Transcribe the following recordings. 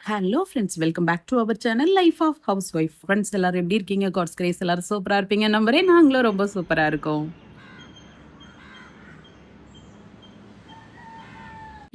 Hello friends, welcome back to our channel life of housewife. Friends எல்லாரும் எப்படி இருக்கீங்க? God's grace எல்லாரும் சூப்பராக இருப்பீங்க நம்புறேன். நாங்களும் ரொம்ப சூப்பராக இருக்கோம்.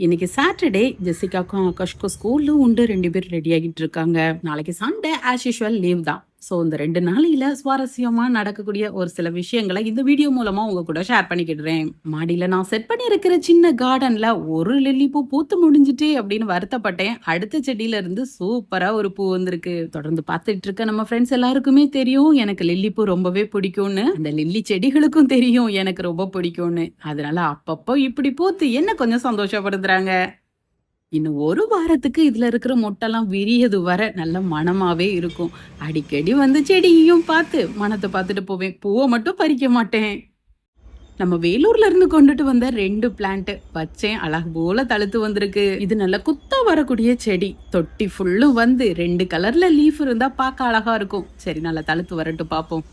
இன்னைக்கு சாட்டர்டே. ஜெசிகாக்கும் ஆகாஷ்க்கும் ஸ்கூல்ல உண்டு. 2 பேர் ரெடி ஆகிட்டு இருக்காங்க. நாளைக்கு சண்டே ஆஸ் யூஷுவல் லீவ் தான். ஸோ இந்த 2 நாளையில சுவாரஸ்யமா நடக்கக்கூடிய ஒரு சில விஷயங்களை இந்த வீடியோ மூலமா உங்க கூட ஷேர் பண்ணிக்கிடுறேன். மாடியில நான் செட் பண்ணி இருக்கிற சின்ன கார்டன்ல ஒரு லில்லி பூ பூத்து முடிஞ்சுட்டு அப்படின்னு வருத்தப்பட்டேன். அடுத்த செடியில இருந்து சூப்பரா ஒரு பூ வந்திருக்கு. தொடர்ந்து பார்த்துட்டு இருக்க நம்ம ஃப்ரெண்ட்ஸ் எல்லாருக்குமே தெரியும் எனக்கு லில்லி பூ ரொம்பவே பிடிக்கும்னு. அந்த லில்லி செடிகளுக்கும் தெரியும் எனக்கு ரொம்ப பிடிக்கும்னு. அதனால அப்பப்போ இப்படி பூத்து என்ன கொஞ்சம் சந்தோஷப்படுத்துறாங்க. இன்னும் ஒரு வாரத்துக்கு இதுல இருக்கிற மொட்டெல்லாம் விரியது வர நல்ல மணமாவே இருக்கும். அடிக்கடி வந்து செடியையும் பார்த்து மனத்தை பார்த்துட்டு போவேன். பூவை மட்டும் பறிக்க மாட்டேன். நம்ம வேலூர்ல இருந்து கொண்டுட்டு வந்த 2 பிளான்ட் வச்சேன். அழகு போல தழுத்து வந்திருக்கு. இது நல்ல குத்தா வரக்கூடிய செடி. தொட்டி ஃபுல்லும் வந்து 2 கலர்ல லீஃப் இருந்தா பார்க்க அழகா இருக்கும். சரி, நல்லா தழுத்து வரட்டும் பார்ப்போம்.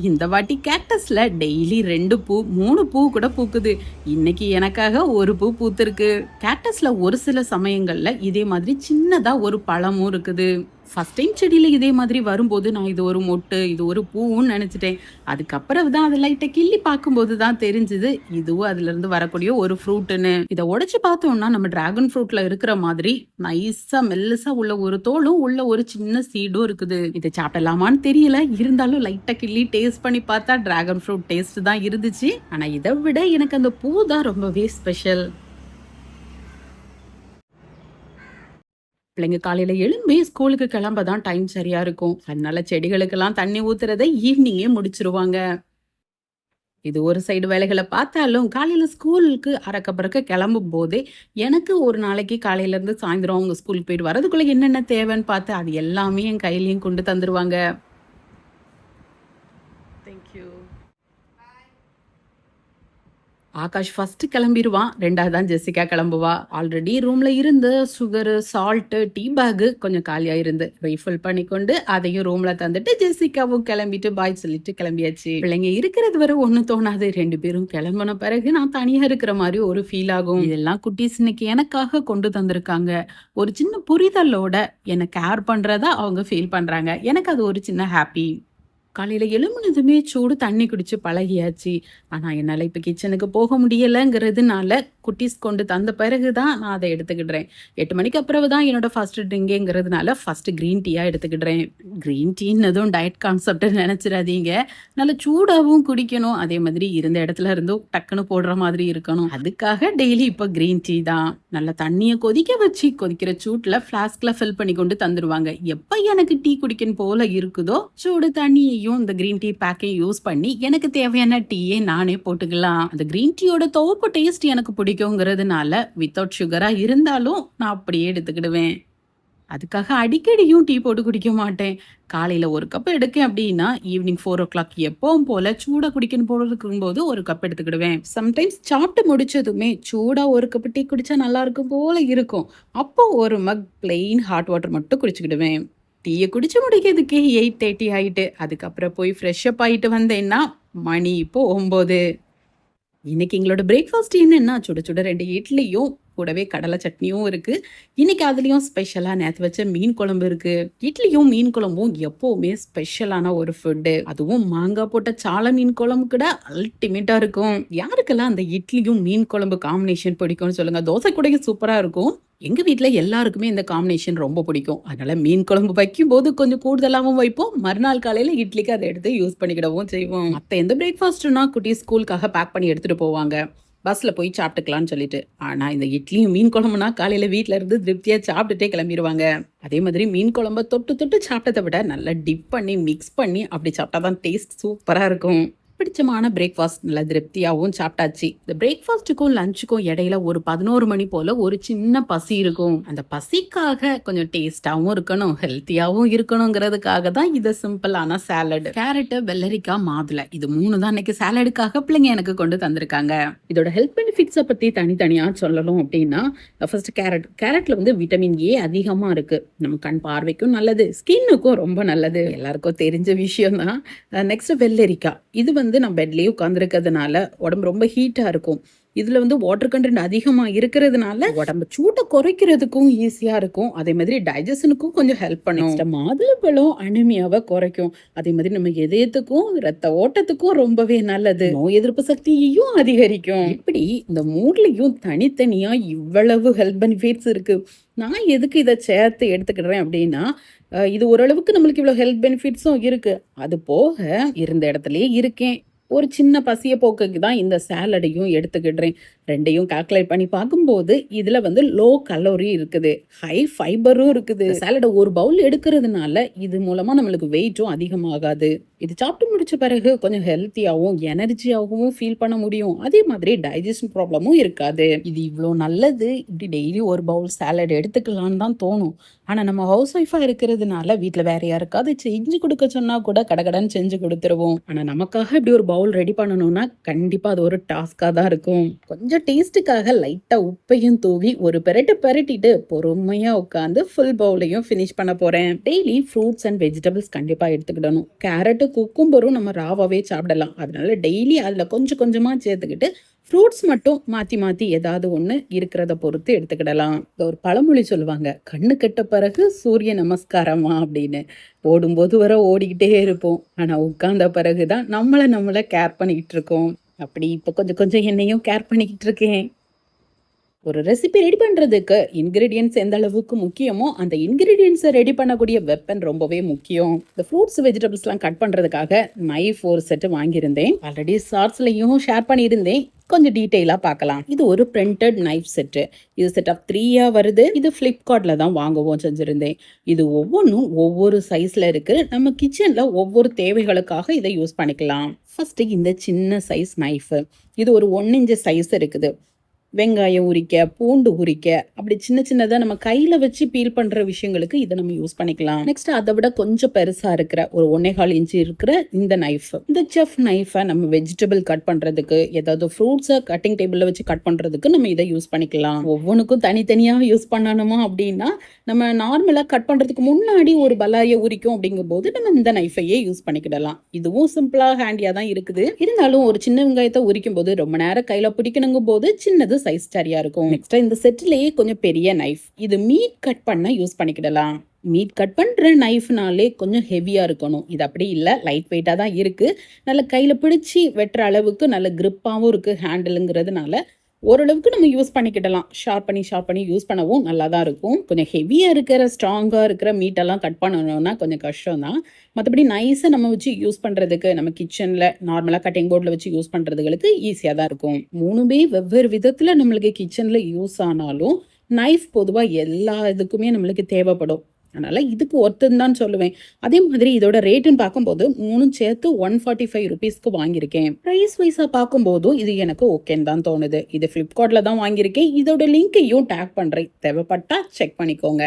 இந்த வாட்டி கேக்டஸ்ல டெய்லி 2 பூ 3 பூ கூட பூக்குது. இன்னைக்கு எனக்காக ஒரு பூ பூத்திருக்கு. கேக்டஸ்ல ஒரு சில சமயங்கள்ல இதே மாதிரி சின்னதா ஒரு பழமும் இருக்குது. ஃபர்ஸ்ட் டைம் செடியில இதே மாதிரி வரும்போது நான் இது ஒரு மொட்டு, இது ஒரு பூன்னு நினைச்சிட்டேன். அதுக்கப்புறம் தான் அதை லைட்டை கிள்ளி பார்க்கும்போது தான் தெரிஞ்சுது இதுவும் அதுல இருந்து வரக்கூடிய ஒரு ஃப்ரூட்டுன்னு. இதை உடைச்சு பார்த்தோம்னா நம்ம டிராகன் ஃப்ரூட்ல இருக்கிற மாதிரி நைஸா மெல்லிசா உள்ள ஒரு தோலும் உள்ள ஒரு சின்ன சீடும் இருக்குது. இதை சாப்பிடலாமான்னு தெரியல. இருந்தாலும் லைட்டா கிள்ளி டேஸ்ட் பண்ணி பார்த்தா டிராகன் ஃப்ரூட் டேஸ்ட் தான் இருந்துச்சு. ஆனா இதை விட எனக்கு அந்த பூ தான் ரொம்பவே ஸ்பெஷல். பிள்ளைங்க காலையில எழும்பி ஸ்கூலுக்கு கிளம்ப தான் டைம் சரியா இருக்கும். அதனால செடிகளுக்கெல்லாம் தண்ணி ஊத்துறதை ஈவினிங்கே முடிச்சிருவாங்க. இது ஒரு சைடு வேலைகளை பார்த்தாலும் காலையில ஸ்கூலுக்கு அறக்க பறக்க கிளம்பும் போதே எனக்கு ஒரு நாளைக்கு காலையில இருந்து சாயந்தரம் அவங்க ஸ்கூலுக்கு போயிட்டு வரதுக்குள்ள என்னென்ன தேவைன்னு பார்த்து அது எல்லாமே என் கையிலயும் கொண்டு தந்துருவாங்க. தேங்க்யூ. ஆகாஷ் ஃபர்ஸ்ட் கிளம்பிடுவான். 2வது தான் ஜெசிகா கிளம்புவா. ஆல்ரெடி ரூம்ல இருந்து சுகரு, சால்ட்டு, டீ பேகு கொஞ்சம் காலியா இருந்து ரீஃபில் பண்ணிக்கொண்டு அதையும் ரூம்ல தந்துட்டு ஜெசிகாவும் கிளம்பிட்டு பாய் சொல்லிட்டு கிளம்பியாச்சு. பிள்ளைங்க இருக்கிறது வரை ஒன்னும் தோணாது. 2 பேரும் கிளம்பின பிறகு நான் தனியா இருக்கிற மாதிரி ஒரு ஃபீல் ஆகும். இதெல்லாம் குட்டீஸ் இன்னைக்கு எனக்காக கொண்டு தந்திருக்காங்க. ஒரு சின்ன புரிதலோட என்னை கேர் பண்றதா அவங்க ஃபீல் பண்றாங்க. எனக்கு அது ஒரு சின்ன ஹாப்பி. காலையில எழும்புனதுமே சூடு தண்ணி குடிச்சு பழகியாச்சு. ஆனா என்னால இப்ப கிச்சனுக்கு போக முடியலங்கிறதுனால குட்டீஸ் கொண்டு தந்த பிறகுதான் நான் அதை எடுத்துக்கிடுறேன். 8 மணிக்கு அப்புறம் தான் என்னோட ஃபர்ஸ்ட் ட்ரிங்குங்கிறதுனால ஃபர்ஸ்ட் கிரீன் டீயா எடுத்துக்கிடுறேன். கிரீன் டீன்னதும் டயட் கான்செப்ட் நினைச்சிடாதீங்க. நல்ல சூடாவும் குடிக்கணும். அதே மாதிரி இருந்த இடத்துல இருந்தும் டக்குன்னு போடுற மாதிரி இருக்கணும். அதுக்காக டெய்லி இப்ப கிரீன் டீ தான். நல்ல தண்ணியை கொதிக்க வச்சு கொதிக்கிற சூட்ல பிளாஸ்க்ல ஃபில் பண்ணி கொண்டு தந்துருவாங்க. எப்ப எனக்கு டீ குடிக்கணும் போல இருக்குதோ சூடு தண்ணியையும் இந்த கிரீன் டீ பேக்கையும் யூஸ் பண்ணி எனக்கு தேவையான டீயே நானே போட்டுக்கலாம். அந்த கிரீன் டீயோட துவப்பு டேஸ்ட் எனக்கு பிடிக்குங்கிறதுனால வித்தவுட் சுகரா இருந்தாலும் நான் அப்படியே எடுத்துக்கிடுவேன். அதுக்காக அடிக்கடியும் டீ போட்டு குடிக்க மாட்டேன். காலையில ஒரு கப் எடுக்கேன் அப்படின்னா ஈவினிங் 4 o'clock எப்பவும் போல சூடா குடிக்கணும் போல இருக்கும்போது ஒரு கப் எடுத்துக்கிடுவேன். சம்டைம்ஸ் சாப்பிட்டு முடிச்சதுமே சூடா ஒரு கப் டீ குடிச்சா நல்லா இருக்கும் போல இருக்கும். அப்போ ஒரு மக் பிளெயின் ஹாட் வாட்டர் மட்டும் குடிச்சுக்கிடுவேன். டீயை குடிச்சு முடிக்கிறதுக்கே 8:30 ஆயிட்டு. அதுக்கப்புறம் போய் ஃப்ரெஷ் அப் ஆயிட்டு வந்தேன்னா மணி இப்போ 9. இன்னைக்கு எங்களோட பிரேக்ஃபாஸ்ட் என்னன்னா சுட சுட 2 இட்லியும் கூடவே கடலை சட்னியும் இருக்கு. இன்னைக்கு அதுலயும் ஸ்பெஷலா நேத்து வச்ச மீன் குழம்பு இருக்கு. இட்லியும் மீன் குழம்பும் எப்பவுமே ஸ்பெஷலான ஒரு ஃபுட்டு. அதுவும் மாங்காய் போட்ட சால மீன் குழம்பு கூட அல்டிமேட்டா இருக்கும். யாருக்கெல்லாம் அந்த இட்லியும் மீன் குழம்பு காம்பினேஷன் பிடிக்கும்னு சொல்லுங்க. தோசை கூட சூப்பரா இருக்கும். எங்க வீட்ல எல்லாருக்குமே இந்த காம்பினேஷன் ரொம்ப பிடிக்கும். அதனால மீன் குழம்பு வைக்கும் போது கொஞ்சம் கூடுதலாகவும் வைப்போம். மறுநாள் காலையில இட்லிக்கு அதை எடுத்து யூஸ் பண்ணிக்கிடவும் செய்வோம். மத்த எந்த பிரேக்ஃபாஸ்ட்னா குட்டி ஸ்கூலுக்காக பேக் பண்ணி எடுத்துட்டு போவாங்க. பஸ்ல போய் சாப்பிட்டுக்கலாம்னு சொல்லிட்டு. ஆனா இந்த இட்லியும் மீன் குழம்புனா காலையில வீட்ல இருந்து திருப்தியா சாப்பிட்டுட்டே கிளம்பிடுவாங்க. அதே மாதிரி மீன் குழம்ப தொட்டு தொட்டு சாப்பிட்டதை விட நல்லா டிப் பண்ணி மிக்ஸ் பண்ணி அப்படி சாப்பிட்டாதான் டேஸ்ட் சூப்பரா இருக்கும். பிடிச்சமான பிரேக்ஃபாஸ்ட் நல்லா திருப்தியாகவும் சாப்பிட்டாச்சு. இந்த பிரேக்ஃபாஸ்ட்டுக்கும் லஞ்சுக்கும் இடையில ஒரு 11 மணி போல ஒரு சின்ன பசி இருக்கும். அந்த பசிக்காக கொஞ்சம் டேஸ்டாவும் இருக்கணும், ஹெல்த்தியாவும் இருக்கணுங்கிறதுக்காக தான் இது சிம்பிளான சாலட். கேரட், வெள்ளரிக்காய், மாதுளை இது 3 தான் இன்னைக்கு சாலடுக்காக பிள்ளைங்க எனக்கு கொண்டு தந்திருக்காங்க. இதோட ஹெல்த் பெனிஃபிட்ஸை பத்தி தனித்தனியா சொல்லணும் அப்படின்னா ஃபர்ஸ்ட் கேரட்ல வந்து விட்டமின் ஏ அதிகமா இருக்கு. நம்ம கண் பார்வைக்கும் நல்லது, ஸ்கின்னுக்கும் ரொம்ப நல்லது, எல்லாருக்கும் தெரிஞ்ச விஷயம் தான். நெக்ஸ்ட் வெள்ளரிக்காய். இது வந்து நான் பெட்லேயே உட்காந்துருக்கிறதுனால உடம்பு ரொம்ப ஹீட்டாக இருக்கும். இதுல வந்து வாட்டர் கண்டென்ட் அதிகமா இருக்கிறதுனால உடம்பு சூட்டை குறைக்கிறதுக்கும் ஈஸியா இருக்கும். அதே மாதிரி டைஜஷனுக்கும் கொஞ்சம் ஹெல்ப் பண்ணும். மாதுளம்பழம் அனிமியாவை குறைக்கும். அதே மாதிரி நம்ம இதயத்துக்கும் ரத்த ஓட்டத்துக்கும் ரொம்பவே நல்லது. நோய் எதிர்ப்பு சக்தியையும் அதிகரிக்கும். இப்படி இந்த மூணுலயும் தனித்தனியா இவ்வளவு ஹெல்த் பெனிஃபிட்ஸ் இருக்கு. நான் எதுக்கு இதை சேர்த்து எடுத்துக்கிடுறேன் அப்படின்னா, இது ஓரளவுக்கு நம்மளுக்கு இவ்வளவு ஹெல்த் பெனிஃபிட்ஸும் இருக்கு. அது போக இருந்த இடத்துலயே இருக்கேன். ஒரு சின்ன பசிய போக்குக்கு தான் இந்த சாலடையும் எடுத்துக்கிடுறேன். 2யும் கால்குலேட் பண்ணி பார்க்கும்போது இதுல வந்து லோ கலோரி இருக்குது, ஹை ஃபைபரும் இருக்குது. சாலடை ஒரு பவுல் எடுக்கிறதுனால இது மூலமா நம்மளுக்கு வெயிட்டும் அதிகமாகாது. இது சாப்பிட்டு முடிச்ச பிறகு கொஞ்சம் ஹெல்த்தியாகவும் எனர்ஜியாகவும் ஃபீல் பண்ண முடியும். அதே மாதிரி டைஜஷன் ப்ராப்ளமும் இருக்காது. இது இவ்வளோ நல்லது. இப்படி டெய்லி ஒரு பவுல் சாலட் எடுத்துக்கலான்னு தான் தோணும். ஆனா நம்ம ஹவுஸ் ஒய்ஃபா இருக்கிறதுனால வீட்டுல வேற யாருக்காவது செஞ்சு கொடுக்க சொன்னா கூட கடகடன்னு செஞ்சு கொடுத்துருவோம். ஆனா நமக்காக இப்படி ஒரு பவுல் ரெடி பண்ணணும்னா கண்டிப்பா அது ஒரு டாஸ்கா தான் இருக்கும். கொஞ்சம் டேஸ்ட்டுக்காக லைட்டா உப்பையும் தூவி ஒரு பெரட்டிட்டு பொறுமையா உட்காந்து ஃபுல் பவுலையும் ஃபினிஷ் பண்ண போறேன். டெய்லி ஃப்ரூட்ஸ் அண்ட் வெஜிடபிள்ஸ் கண்டிப்பா எடுத்துக்கிடணும். கேரட்டு குக்கும்பரும் நம்ம ராவாவே சாப்பிடலாம். அதனால டெய்லி அதுல கொஞ்சம் கொஞ்சமா சேர்த்துக்கிட்டு ஃப்ரூட்ஸ் மட்டும் மாத்தி மாத்தி ஏதாவது ஒண்ணு இருக்கிறத பொறுத்து எடுத்துக்கிடலாம். ஒரு பழமொழி சொல்லுவாங்க, கண்ணு கெட்ட பிறகு சூரிய நமஸ்காரமா அப்படின்னு. ஓடும்போது வர ஓடிக்கிட்டே இருப்போம், ஆனா உட்கார்ந்த பிறகுதான் நம்மள கேர் பண்ணிக்கிட்டு இருக்கோம். அப்படி இப்ப கொஞ்சம் கொஞ்சம் என்னையும் கேர் பண்ணிக்கிட்டு இருக்கேன். ஒரு ரெசிபி ரெடி பண்றதுக்கு இன்கிரீடியன்ஸ் எந்த அளவுக்கு முக்கியமோ அந்த இன்கிரீடியன்ஸை ரெடி பண்ணக்கூடிய வெப்பன் ரொம்பவே முக்கியம். இந்த ஃப்ரூட்ஸ் வெஜிடபிள்ஸ்லாம் கட் பண்றதுக்காக நைஃப் ஒரு செட் வாங்கியிருந்தேன். ஆல்ரெடி ஷார்ட்ஸ்லையும் ஷேர் பண்ணியிருந்தேன். கொஞ்சம் டீட்டெயிலாக பார்க்கலாம். இது ஒரு பிரிண்டட் நைஃப் செட்டு. இது செட் ஆஃப் 3 வருது. இது ஃப்ளிப்கார்ட்ல தான் வாங்கவும் செஞ்சிருந்தேன். இது ஒவ்வொன்றும் ஒவ்வொரு சைஸ்ல இருக்கு. நம்ம கிச்சன்ல ஒவ்வொரு தேவைகளுக்காக இதை யூஸ் பண்ணிக்கலாம். ஃபர்ஸ்ட் இந்த சின்ன சைஸ் நைஃப், இது ஒரு 1 இன்ச் சைஸ் இருக்குது. வெங்காயம் உரிக்க, பூண்டு உரிக்க, அப்படி சின்ன சின்னதா நம்ம கையில வச்சு பீல் பண்ற விஷயங்களுக்கு இதை நம்ம யூஸ் பண்ணிக்கலாம். நெக்ஸ்ட் அதை விட கொஞ்சம் பெருசா இருக்கிற ஒரு 1.25 இன்ச் இருக்கிற இந்த நைஃப், இந்த செஃப் நைஃபை நம்ம வெஜிடபிள் கட் பண்றதுக்கு, ஏதாவது ஃப்ரூட்ஸை கட்டிங் டேபிள்ல வச்சு கட் பண்றதுக்கு நம்ம இதை யூஸ் பண்ணிக்கலாம். ஒவ்வொன்றுக்கும் தனித்தனியா யூஸ் பண்ணணுமா அப்படின்னா, நம்ம நார்மலா கட் பண்றதுக்கு முன்னாடி ஒரு பலாயை உரிக்கும் அப்படிங்கும் போது நம்ம இந்த நைஃபையே யூஸ் பண்ணிக்கிடலாம். இதுவும் சிம்பிளா ஹேண்டியா தான் இருக்குது. இருந்தாலும் ஒரு சின்ன வெங்காயத்தை உரிக்கும் போது ரொம்ப நேரம் கையில பிடிக்கணுங்கும் போது சின்னது சைஸ் சரியா இருக்கும். நெக்ஸ்ட் இந்த செட்லயே கொஞ்சம் பெரிய நைஃப், இது மீட் கட் பண்ண யூஸ் பண்ணிக்கிடலாம். மீட் கட் பண்ற நைஃப்னாலே கொஞ்சம் ஹெவியா இருக்கணும். இது அப்படி இல்லை, லைட் வெயிட்டா தான் இருக்கு. நல்ல கையில பிடிச்சி வெட்டுற அளவுக்கு நல்ல கிரிப்பாவும் இருக்கு ஹேண்டிலுங்கிறதுனால ஓரளவுக்கு நம்ம யூஸ் பண்ணிக்கிடலாம். ஷார்ப் பண்ணி யூஸ் பண்ணவும் நல்லா தான் இருக்கும். கொஞ்சம் ஹெவியா இருக்கிற ஸ்ட்ராங்கா இருக்கிற மீட்டெல்லாம் கட் பண்ணணும்னா கொஞ்சம் கஷ்டம் தான். மற்றபடி நைஸை நம்ம வச்சு யூஸ் பண்றதுக்கு, நம்ம கிச்சன்ல நார்மலா கட்டிங் போர்டில் வச்சு யூஸ் பண்றதுகளுக்கு ஈஸியா தான் இருக்கும். 3மே வெவ்வேறு விதத்துல நம்மளுக்கு கிச்சன்ல யூஸ் ஆனாலும் நைஃப் பொதுவா எல்லா இதுக்குமே நம்மளுக்கு தேவைப்படும். அதனால இதுக்கு ஒர்த்துன்னு தான் சொல்லுவேன். அதே மாதிரி இதோட ரேட்டுன்னு பார்க்கும்போது 3 சேர்த்து 145 ருபீஸ்க்கு வாங்கியிருக்கேன். ப்ரைஸ் வைஸா பார்க்கும்போதும் இது எனக்கு ஓகேன்னு தான் தோணுது. இது ஃப்ளிப்கார்ட்ல தான் வாங்கியிருக்கேன். இதோட லிங்கையும் டேக் பண்றேன், தேவைப்பட்டா செக் பண்ணிக்கோங்க.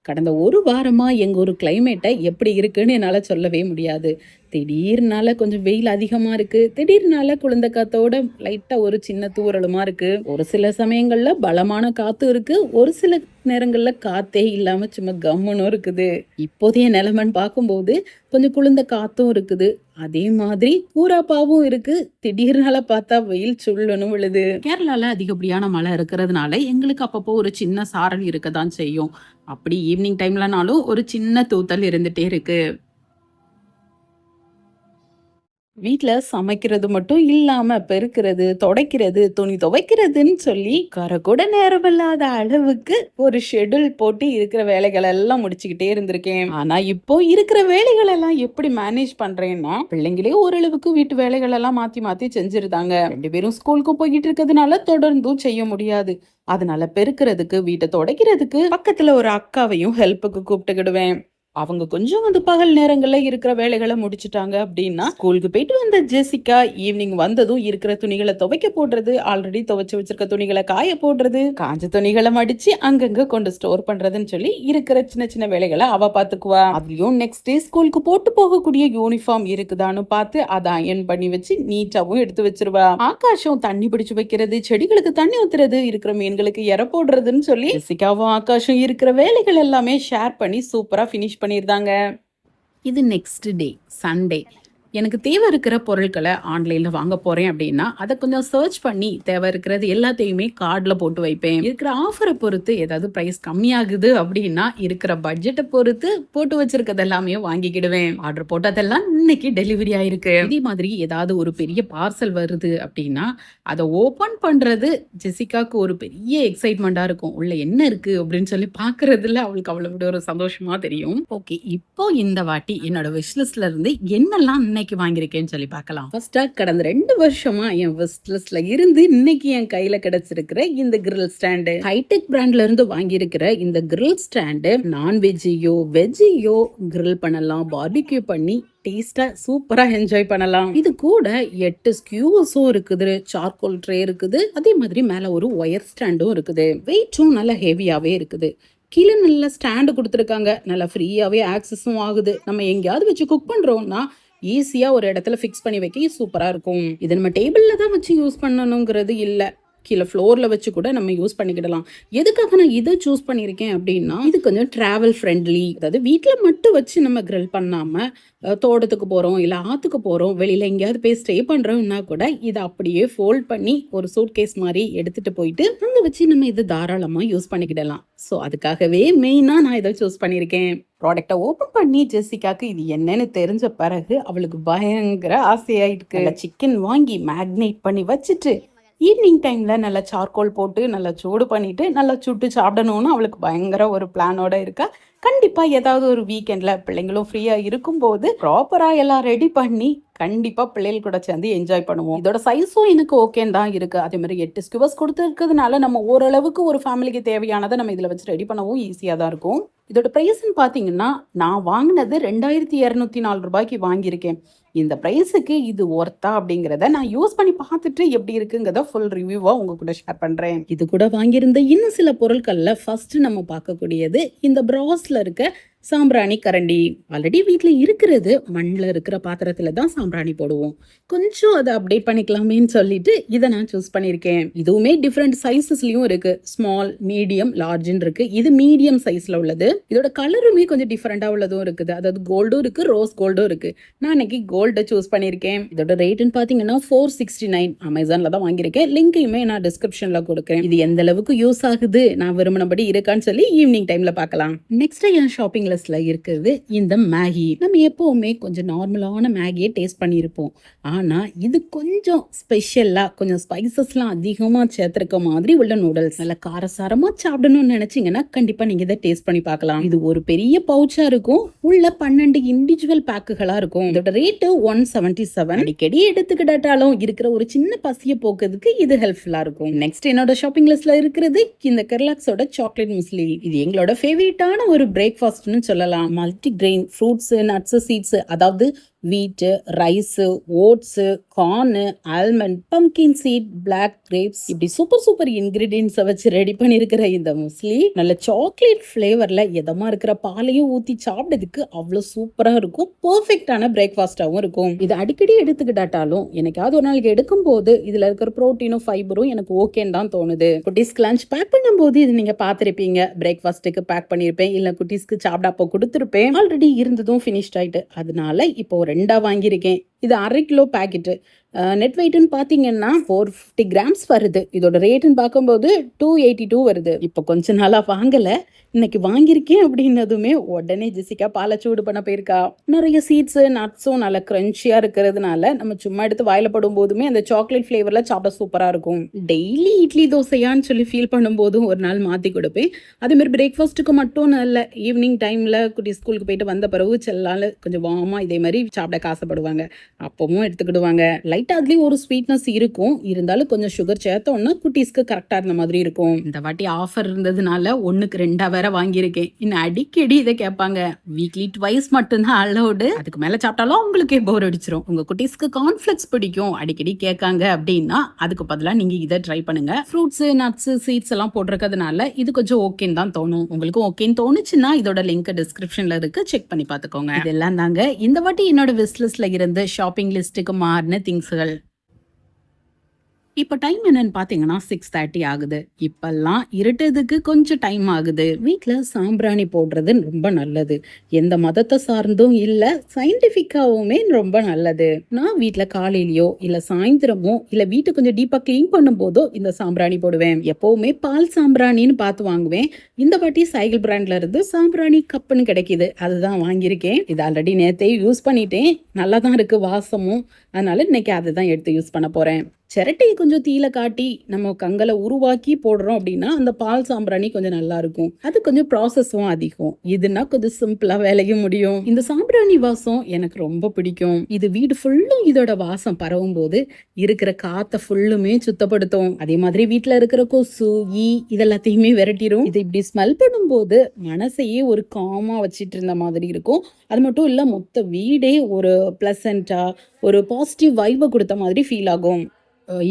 கடந்த ஒரு வாரமா எங்க ஒரு கிளைமேட்டை எப்படி இருக்குன்னு என்னால சொல்லவே முடியாது. திடீர்னால கொஞ்சம் வெயில் அதிகமா இருக்கு, திடீர்னால குளிர்ந்த காத்தோட லைட்டா ஒரு சின்ன தூறலுமா இருக்கு. ஒரு சில சமயங்கள்ல பலமான காத்தும் இருக்கு, ஒரு சில நேரங்கள்ல காத்தே இல்லாம சும்மா கம்முனும் இருக்குது. இப்போதைய நிலைமைன்னு பார்க்கும்போது கொஞ்சம் குளிர்ந்த காத்தும் இருக்குது, அதே மாதிரி கூராப்பாவும் இருக்கு. திடீர்னால பார்த்தா வெயில் சுள்ளுன்னு விழுது. கேரளால அதிகப்படியான மழை இருக்கிறதுனால எங்களுக்கு அப்பப்போ ஒரு சின்ன சாரல் இருக்கதான் செய்யும். அப்படி ஈவினிங் டைம்லனாலும் ஒரு சின்ன தூத்தல் இருந்துட்டே இருக்கு. வீட்ல சமைக்கிறது மட்டும் இல்லாம பெருக்கிறது, தொடைக்கிறது, துணி துவைக்கிறதுன்னு சொல்லி கூட நேரமில்லாத அளவுக்கு ஒரு ஷெட்யூல் போட்டு இருக்கிற வேலைகள் எல்லாம் முடிச்சுக்கிட்டே இருந்திருக்கேன். ஆனா இப்போ இருக்கிற வேலைகள் எல்லாம் எப்படி மேனேஜ் பண்றேன்னா, பிள்ளைங்களே ஓரளவுக்கு வீட்டு வேலைகள் எல்லாம் மாத்தி மாத்தி செஞ்சிருந்தாங்க. 2 பேரும் ஸ்கூலுக்கு போய்கிட்டு இருக்கிறதுனால தொடர்ந்தும் செய்ய முடியாது. அதனால பெருக்கிறதுக்கு, வீட்டை துடைக்கிறதுக்கு பக்கத்துல ஒரு அக்காவையும் ஹெல்ப்புக்கு கூப்பிட்டுக்கிடுவேன். அவங்க கொஞ்சம் வந்து பகல் நேரங்கள்ல இருக்கிற வேலைகளை முடிச்சுட்டாங்க அப்படின்னா, ஸ்கூலுக்கு போயிட்டு வந்த ஜெசிகா ஈவினிங் வந்ததும் இருக்கிற துணிகளை துவைக்க போடுறது, ஆல்ரெடி துவைச்சு வச்சிருக்க துணிகளை காய போடுறது, காஞ்ச துணிகளை மடிச்சு அங்கங்க கொண்டு ஸ்டோர் பண்றதுன்னு சொல்லி இருக்கிற சின்ன சின்ன வேலைகளை அவ பாத்துக்குவா. அதுலயும் நெக்ஸ்ட் டே ஸ்கூலுக்கு போட்டு போகக்கூடிய யூனிஃபார்ம் இருக்குதான்னு பார்த்து அதை அயன் பண்ணி வச்சு நீட்டாவும் எடுத்து வச்சிருவா. ஆகாஷம் தண்ணி பிடிச்சு வைக்கிறது, செடிகளுக்கு தண்ணி ஊத்துறது, இருக்கிற மீன்களுக்கு இற போடுறதுன்னு சொல்லி ஜெசிகாவும் ஆகாஷம் இருக்கிற வேலைகள் எல்லாமே ஷேர் பண்ணி சூப்பரா பினிஷ் பண்ணிருந்தாங்க. இது நெக்ஸ்ட் டே சண்டே. எனக்கு தேவை இருக்கிற பொருட்கள ஆன்லைன்ல வாங்க போறேன் அப்படின்னா, அத கொஞ்சம் சர்ச் பண்ணி தேவை இருக்கிறது எல்லாத்தையுமே கார்ட்ல போட்டு வைப்பேன். இருக்கிற ஆஃபர பொறுத்து ஏதாவது பிரைஸ் கம்மியாகுது அப்படின்னா, இருக்கிற பட்ஜெட்ட பொறுத்து போட்டு வச்சிருக்கிறது எல்லாமே வாங்கிக்கிடுவேன். ஆர்டர் போட்டதெல்லாம் இன்னைக்கு டெலிவரி ஆயிருக்கு. இதே மாதிரி ஏதாவது ஒரு பெரிய பார்சல் வருது அப்படின்னா, அத ஓப்பன் பண்றது ஜெசிகாக்கு ஒரு பெரிய எக்ஸைட்மெண்ட்டா இருக்கும். உள்ள என்ன இருக்கு அப்படின்னு சொல்லி பார்க்கறதுல அவளுக்கு அவ்வளவு ஒரு சந்தோஷமா தெரியும். ஓகே, இப்போ இந்த வாட்டி என்னோட விஷ் லிஸ்ட்ல இருந்து என்னெல்லாம் இன்னைக்கு வாங்கியிருக்கேன்னு சொல்லி பார்க்கலாம். ஃபர்ஸ்டா கடந்த 2 வருஷமா என் விஷ் லிஸ்ட்ல இருந்து இன்னைக்கு என் கையில கிடைச்சிருக்கிற இந்த கிரில் ஸ்டாண்டு. ஹைடெக் பிராண்ட்ல இருந்து வாங்கியிருக்கிற இந்த கிரில் ஸ்டாண்டு நான்வெஜ்ஜையோ வெஜ்ஜையோ கிரில் பண்ணலாம், பார்பிக்யூ பண்ணி டேஸ்டா சூப்பரா என்ஜாய் பண்ணலாம். இது கூட 8 ஸ்கியூவர்ஸும் இருக்குது, சார்கோல் ட்ரே இருக்குது, அதே மாதிரி மேல ஒரு ஒயர் ஸ்டாண்டும் இருக்குது. வெயிட்டும் நல்ல ஹெவியாவே இருக்குது. கீழே நல்ல ஸ்டாண்டு கொடுத்துருக்காங்க, நல்லா ஃப்ரீயாவே ஆக்சஸும் ஆகுது. நம்ம எங்கேயாவது வச்சு குக் பண்றோம்னா ஈஸியா ஒரு இடத்துல ஃபிக்ஸ் பண்ணி வைக்க சூப்பரா இருக்கும். இது நம்ம டேபிள்ல தான் வச்சு யூஸ் பண்ணணுங்கிறது இல்ல, கீழே ஃப்ளோரில் வச்சு கூட நம்ம யூஸ் பண்ணிக்கிடலாம். எதுக்காக நான் இதை சூஸ் பண்ணியிருக்கேன் அப்படின்னா, இது கொஞ்சம் ட்ராவல் ஃப்ரெண்ட்லி. அதாவது வீட்டில் மட்டும் வச்சு நம்ம கிரில் பண்ணாமல் தோட்டத்துக்கு போகிறோம் இல்லை ஆற்றுக்கு போகிறோம், வெளியில் எங்கேயாவது போய் ஸ்டே பண்ணுறோம்னா கூட இதை அப்படியே ஃபோல்ட் பண்ணி ஒரு சூட் கேஸ் மாதிரி எடுத்துகிட்டு போயிட்டு அங்கே வச்சு நம்ம இதை தாராளமாக யூஸ் பண்ணிக்கிடலாம். ஸோ அதுக்காகவே மெயினாக நான் இதை சூஸ் பண்ணியிருக்கேன். ப்ராடக்டை ஓப்பன் பண்ணி ஜெசிகாக்கு இது என்னன்னு தெரிஞ்ச பிறகு அவளுக்கு பயங்கர ஆசையாயிருக்கு. சிக்கன் வாங்கி மேக்னேட் பண்ணி வச்சுட்டு ஈவினிங் டைமில் நல்லா சார்கோல் போட்டு நல்லா சூடு பண்ணிட்டு நல்லா சுட்டு சாப்பிடணும்னு அவளுக்கு பயங்கர ஒரு பிளானோட இருக்கா. கண்டிப்பாக ஏதாவது ஒரு வீக்கெண்டில் பிள்ளைங்களும் ஃப்ரீயாக இருக்கும்போது ப்ராப்பராக எல்லாம் ரெடி பண்ணி கண்டிப்பாக பிள்ளைகள் கூட சேர்ந்து என்ஜாய் பண்ணுவோம். இதோட சைஸும் எனக்கு ஓகேன்னு தான் இருக்குது. அதே மாதிரி 8 ஸ்கியூவர்ஸ் கொடுத்துருக்கிறதுனால நம்ம ஓரளவுக்கு ஒரு ஃபேமிலிக்கு தேவையானதை நம்ம இதில் வச்சு ரெடி பண்ணவும் ஈஸியாக தான் இருக்கும். இதோட ப்ரைஸ்ன்னு பார்த்தீங்கன்னா, நான் வாங்கினது 2204 ரூபாய்க்கு வாங்கியிருக்கேன். இந்த ப்ரைஸுக்கு இது ஒர்த்தா அப்படிங்கிறத நான் யூஸ் பண்ணி பார்த்துட்டு எப்படி இருக்குங்கிறத ஃபுல் ரிவ்யூவாக உங்க கூட ஷேர் பண்ணுறேன். இது கூட வாங்கியிருந்த இன்னும் சில பொருட்களில் ஃபர்ஸ்ட் நம்ம பார்க்கக்கூடியது இந்த ப்ராஸ்ல இருக்க சாம்பிராணி கரண்டி. ஆல்ரெடி வீட்டில் இருக்கிறது மண்ணில் இருக்கிற பாத்திரத்துல தான் சாம்பிராணி போடுவோம். கொஞ்சம் அதை அப்டேட் பண்ணிக்கலாமேன்னு சொல்லிட்டு இதை நான் சூஸ் பண்ணியிருக்கேன். இதுவுமே டிஃப்ரெண்ட் சைஸஸ்லயும் இருக்கு, ஸ்மால், மீடியம், லார்ஜ்னு இருக்கு. இது மீடியம் சைஸ்ல உள்ளது. இதோட கலருமே கொஞ்சம் டிஃப்ரெண்டா உள்ளதும் இருக்குது. அதாவது கோல்டும் இருக்கு, ரோஸ் கோல்டும் இருக்கு. நான் இன்னைக்கு கோல்டை சூஸ் பண்ணியிருக்கேன். இதோட ரேட்டுன்னு பார்த்தீங்கன்னா 469. அமேசான்ல தான் வாங்கியிருக்கேன். லிங்கையுமே நான் டிஸ்கிரிப்ஷன்ல கொடுக்குறேன். இது எந்த அளவுக்கு யூஸ் ஆகுது, நான் விரும்பினபடி இருக்கான்னு சொல்லி ஈவினிங் டைம்ல பார்க்கலாம். நெக்ஸ்ட் என் ஷாப்பிங் இருக்குது இந்த மேகி. நம்ம எப்பவுமே கொஞ்சம் நார்மலான மேகியை டேஸ்ட் பண்ணியிருப்போம். ஆனா இது கொஞ்சம் ஸ்பெஷலா கொஞ்சம் ஸ்பைசஸ்லாம் அதிகமா சேர்த்திருக்க மாதிரி உள்ள நூடுல்ஸ். நல்ல காரசாரமா சாப்பிடணும்னு நினைச்சீங்கன்னா கண்டிப்பா நீங்க இதை டேஸ்ட் பண்ணி பார்க்கலாம். இது ஒரு பெரிய பவுச்சா இருக்கும், உள்ள 12 இண்டிவிஜுவல் பேக்குகளா இருக்கும். இதோட ரேட்டு 177. அடிக்கடி எடுத்துக்கிட்டாலும் இருக்கிற ஒரு சின்ன பசிய போக்குறதுக்கு இது ஹெல்ப்ஃபுல்லா இருக்கும். நெக்ஸ்ட் என்னோட ஷாப்பிங் லிஸ்ட்ல இருக்கிறது இந்த கெர்லாக்ஸோட சாக்லேட் முஸ்லி. இது எங்களோட ஃபேவரட்டான ஒரு பிரேக்ஃபாஸ்ட்னு சொல்லலாம். Multi grain fruits, nuts, seeds, அதாவது wheat, rice, oats, corn, almond, pumpkin seed, black grapes, இப்படி சூப்பர் இன்கிரீடியன்ஸை வச்சு ரெடி பண்ணியிருக்கிற இந்த முஸ்லி நல்ல சாக்லேட் ஃப்ளேவர்ல எதமா இருக்கிற பாலையும் ஊற்றி சாப்பிட்டதுக்கு அவ்வளோ சூப்பராக இருக்கும். பர்ஃபெக்டான பிரேக்ஃபாஸ்டாகவும் இருக்கும். இது அடிக்கடி எடுத்துக்கிட்டாலும் எனக்காவது ஒரு நாளைக்கு எடுக்கும் போது இதுல இருக்கிற ப்ரோட்டீனும் ஃபைபரும் எனக்கு ஓகேன்னு தான் தோணுது. குட்டீஸ்க்கு லஞ்ச் பேக் பண்ணும்போது இது நீங்க பார்த்துருப்பீங்க. பிரேக்ஃபாஸ்ட்டுக்கு பேக் பண்ணியிருப்பேன், இல்லை குட்டீஸ்க்கு சாப்பிட அப்போ கொடுத்துருப்பேன். ஆல்ரெடி இருந்ததும் ஃபினிஷ்ட் ஆயிட்டு, அதனால இப்போ 2 வாங்கியிருக்கேன். இது 1/2 கிலோ பேக்கெட்டு. நெட் வெயிட்னு பார்த்தீங்கன்னா 450 கிராம்ஸ் வருது. இதோட ரேட்டுன்னு பார்க்கும்போது 282 வருது. இப்போ கொஞ்ச நாளாக வாங்கலை, இன்னைக்கு வாங்கியிருக்கேன் அப்படின்னதுமே உடனே ஜெசிகா பாலை சூடு பண்ண போயிருக்கா. நிறைய சீட்ஸு, நட்ஸும் நல்ல கிரன்ச்சியாக இருக்கிறதுனால நம்ம சும்மா எடுத்து வாயில படும் போதுமே அந்த சாக்லேட் ஃப்ளேவரில் சாப்பிட சூப்பராக இருக்கும். டெய்லி இட்லி தோசையான்னு சொல்லி ஃபீல் பண்ணும்போதும் ஒரு நாள் மாற்றி கொடுப்பேன். அதேமாதிரி பிரேக்ஃபாஸ்ட்டுக்கு மட்டும் நல்ல ஈவினிங் டைமில் குட்டி ஸ்கூலுக்கு போயிட்டு வந்த பிறகு செல்லால் கொஞ்சம் வார்மாக இதே மாதிரி சாப்பிட காசப்படுவாங்க, அப்பவும் எடுத்துக்கிடுவாங்க. லைட்டாக அதுலேயும் ஒரு ஸ்வீட்னஸ் இருக்கும், இருந்தாலும் கொஞ்சம் சுகர் சேர்த்தோன்னா குட்டீஸ்க்கு கரெக்டாக இருந்த மாதிரி இருக்கும். இந்த வாட்டி ஆஃபர் இருந்ததுனால 1க்கு 2 வேற வாங்கியிருக்கேன். இன்னும் அடிக்கடி இதை கேட்பாங்க. வீக்லி ட்வைஸ் மட்டும்தான் அலௌடு, அதுக்கு மேலே சாப்பிட்டாலும் அவங்களுக்கே போர் அடிச்சிடும். உங்கள் குட்டீஸ்க்கு கார்ன்ஃப்ளெக்ஸ் பிடிக்கும், அடிக்கடி கேட்காங்க அப்படின்னா அதுக்கு பதிலாக நீங்கள் இதை ட்ரை பண்ணுங்க. ஃப்ரூட்ஸு, நட்ஸு, சீட்ஸ் எல்லாம் போட்டிருக்கிறதுனால இது கொஞ்சம் ஓகேன்னு தான் தோணும். உங்களுக்கு ஓகேன்னு தோணுச்சுன்னா இதோட லிங்க் டிஸ்கிரிப்ஷன்ல இருக்கு, செக் பண்ணி பார்த்துக்கோங்க. இதெல்லாம் தாங்க இந்த வாட்டி என்னோட விஸ் லிஸ்ட்ல இருந்து ஷாப்பிங் லிஸ்ட்டுக்கு மாறின திங்ஸ்கள். இப்ப டைம் என்னன்னு பாத்தீங்கன்னா 6:30 ஆகுது. இப்பல்லாம் இருட்டுறதுக்கு கொஞ்சம் டைம் ஆகுது. வீட்ல சாம்பிராணி போடுறது ரொம்ப நல்லது. எந்த மதத்தை சார்ந்தும் இல்ல, சயின்டிஃபிக்காவுமே ரொம்ப நல்லது. நான் வீட்ல காலையிலயோ இல்ல சாயந்தரமோ இல்ல வீட்டை கொஞ்சம் டீப்பா கிளீன் பண்ணும் போதோ இந்த சாம்பிராணி போடுவேன். எப்பவுமே பால் சாம்பிராணின்னு பார்த்து வாங்குவேன். இந்த வாட்டி சைக்கிள் பிராண்ட்ல இருந்து சாம்பிராணி கப்புன்னு கிடைக்குது, அதுதான் வாங்கியிருக்கேன். இது ஆல்ரெடி நேத்தே யூஸ் பண்ணிட்டேன், நல்லா தான் இருக்கு வாசமும். அதனால இன்னைக்கு அதை தான் எடுத்து யூஸ் பண்ண போறேன். சிரட்டையை கொஞ்சம் தீயில காட்டி நம்ம கங்கலை உருவாக்கி போடுறோம் அப்படின்னா அந்த பால் சாம்பிராணி கொஞ்சம் நல்லா இருக்கும். அது கொஞ்சம் ப்ராசஸும் அதிகம். இதுனா கொஞ்சம் சிம்பிளா வேலையும் முடியும். இந்த சாம்பிராணி வாசம் எனக்கு ரொம்ப பிடிக்கும். இது வீடு ஃபுல்லும் இதோட வாசம் பரவும் போது இருக்கிற காத்த ஃபுல்லுமே சுத்தப்படுத்தும். அதே மாதிரி வீட்டுல இருக்கிற கொசு, ஈ இதெல்லாத்தையுமே விரட்டிடும். இது இப்படி ஸ்மெல் பண்ணும்போது மனசையே ஒரு காமா வச்சிட்டு இருந்த மாதிரி இருக்கும். அது மட்டும் இல்ல, மொத்த வீடே ஒரு பிளசண்டா ஒரு பாசிட்டிவ் வைபை கொடுத்த மாதிரி ஃபீல் ஆகும்.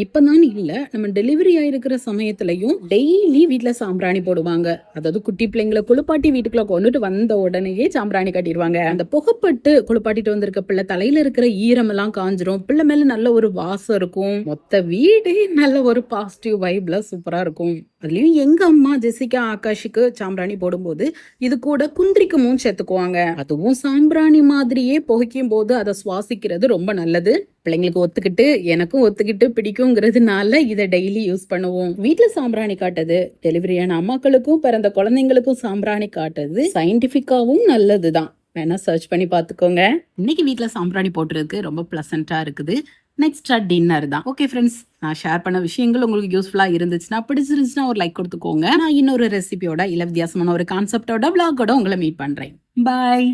இப்பதான் இல்ல, நம்ம டெலிவரி ஆயிருக்கிற சமயத்திலயும் டெய்லி வீட்ல சாம்பிராணி போடுவாங்க. அதாவது குட்டி பிள்ளைங்களை குளிப்பாட்டி வீட்டுக்குள்ள கொண்டுட்டு வந்த உடனேயே சாம்பிராணி கட்டிடுவாங்க. அந்த புகைப்பட்டு குளிப்பாட்டிட்டு வந்திருக்க பிள்ளை தலையில இருக்கிற ஈரம் எல்லாம் காஞ்சிரும். பிள்ளை மேல நல்ல ஒரு வாசம் இருக்கும். மொத்த வீடே நல்ல ஒரு பாசிட்டிவ் வைப்ல சூப்பரா இருக்கும். அதுலயும் எங்க அம்மா ஜெசிகா ஆகாஷுக்கு சாம்பிராணி போடும்போது இது கூட குந்திரிக்கமும் சேர்த்துக்குவாங்க. அதுவும் சாம்பிராணி மாதிரியே புகைக்கும் போது அதை சுவாசிக்கிறது ரொம்ப நல்லது. பிள்ளைங்களுக்கு ஒத்துக்கிட்டு எனக்கும் ஒத்துக்கிட்டு பிடிக்குங்கிறதுனால இதை டெய்லி யூஸ் பண்ணுவோம். வீட்டுல சாம்பிராணி காட்டுறது டெலிவரியான அம்மாக்களுக்கும் பிறந்த குழந்தைங்களுக்கும் சாம்பிராணி காட்டுறது சயின்டிபிக்காவும் நல்லதுதான். வேணா சர்ச் பண்ணி பாத்துக்கோங்க. இன்னைக்கு வீட்டுல சாம்பிராணி போட்டுறதுக்கு ரொம்ப பிளசண்டா இருக்குது. நெக்ஸ்டா டின்னர் தான். ஓகே ஃப்ரெண்ட்ஸ், நான் ஷேர் பண்ண விஷயங்கள் உங்களுக்கு யூஸ்ஃபுல்லா இருந்துச்சுன்னா, பிடிச்சிருந்துச்சுன்னா ஒரு லைக் கொடுத்துக்கோங்க. நான் இன்னொரு ரெசிபியோட இல்ல வித்தியாசமான ஒரு கான்செப்டோட விளாகோட உங்களை மீட் பண்றேன். பாய்.